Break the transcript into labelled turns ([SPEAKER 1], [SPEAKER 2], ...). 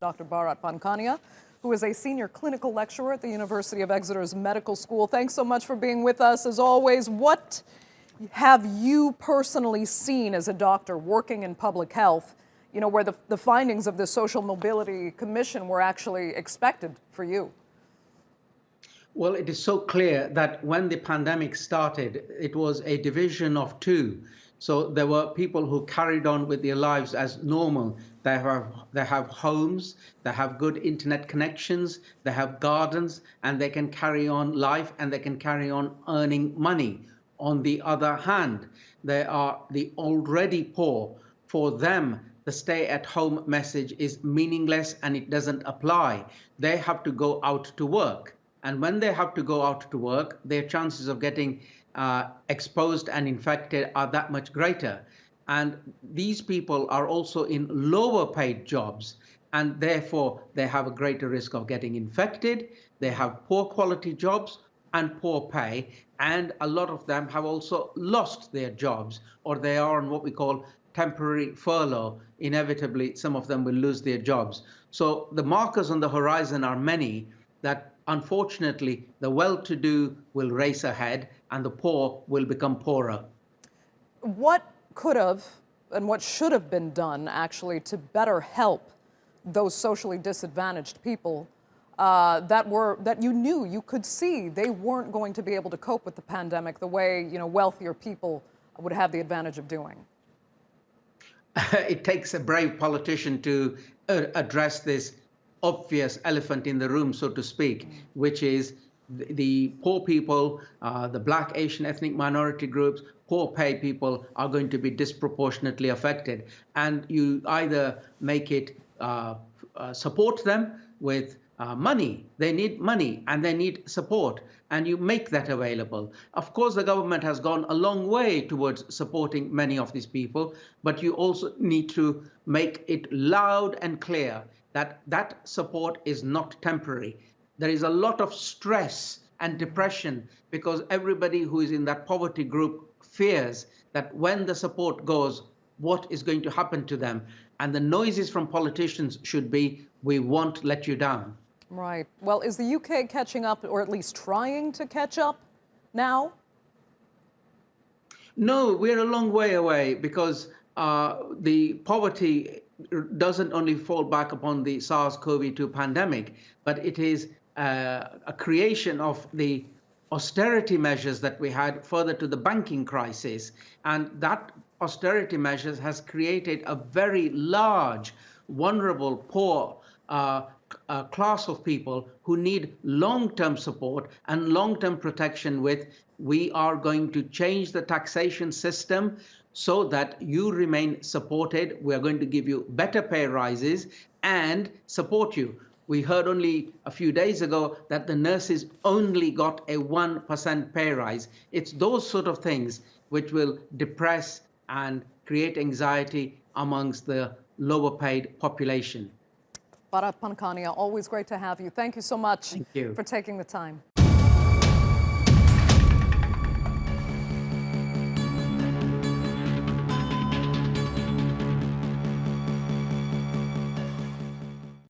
[SPEAKER 1] Dr. Bharat Pankhania, who is a senior clinical lecturer at the University of Exeter's Medical School. Thanks so much for being with us. As always, what have you personally seen as a doctor working in public health, where the findings of the Social Mobility Commission were actually expected for you?
[SPEAKER 2] Well, it is so clear that when the pandemic started, it was a division of two. So there were people who carried on with their lives as normal. They have homes, they have good internet connections, they have gardens, and they can carry on life and they can carry on earning money. On the other hand, there are the already poor. For them, the stay-at-home message is meaningless and it doesn't apply. They have to go out to work. And when they have to go out to work, their chances of getting exposed and infected are that much greater. And these people are also in lower paid jobs, and therefore they have a greater risk of getting infected. They have poor quality jobs and poor pay, and a lot of them have also lost their jobs, or they are on what we call temporary furlough. Inevitably, some of them will lose their jobs. So the markers on the horizon are many that unfortunately, the well-to-do will race ahead and the poor will become poorer.
[SPEAKER 1] What could have and what should have been done actually to better help those socially disadvantaged people that you could see they weren't going to be able to cope with the pandemic the way wealthier people would have the advantage of doing?
[SPEAKER 2] It takes a brave politician to address this obvious elephant in the room, so to speak, which is the poor people, the Black, Asian, ethnic minority groups, poor pay people are going to be disproportionately affected. And you either make it support them with money. They need money and they need support, and you make that available. Of course, the government has gone a long way towards supporting many of these people, but you also need to make it loud and clear that that support is not temporary. There is a lot of stress and depression because everybody who is in that poverty group fears that when the support goes, what is going to happen to them? And the noises from politicians should be, we won't let you down.
[SPEAKER 1] Right. Well, is the UK catching up, or at least trying to catch up now?
[SPEAKER 2] No, we're a long way away because the poverty doesn't only fall back upon the SARS-CoV-2 pandemic, but it is a creation of the austerity measures that we had further to the banking crisis. And that austerity measures has created a very large, vulnerable, poor class of people who need long-term support and long-term protection with, we are going to change the taxation system so that you remain supported. We are going to give you better pay rises and support you. We heard only a few days ago that the nurses only got a 1% pay rise. It's those sort of things which will depress and create anxiety amongst the lower paid population.
[SPEAKER 1] Bharat Pankhania, always great to have you. Thank you so much
[SPEAKER 2] Thank you
[SPEAKER 1] for taking the time.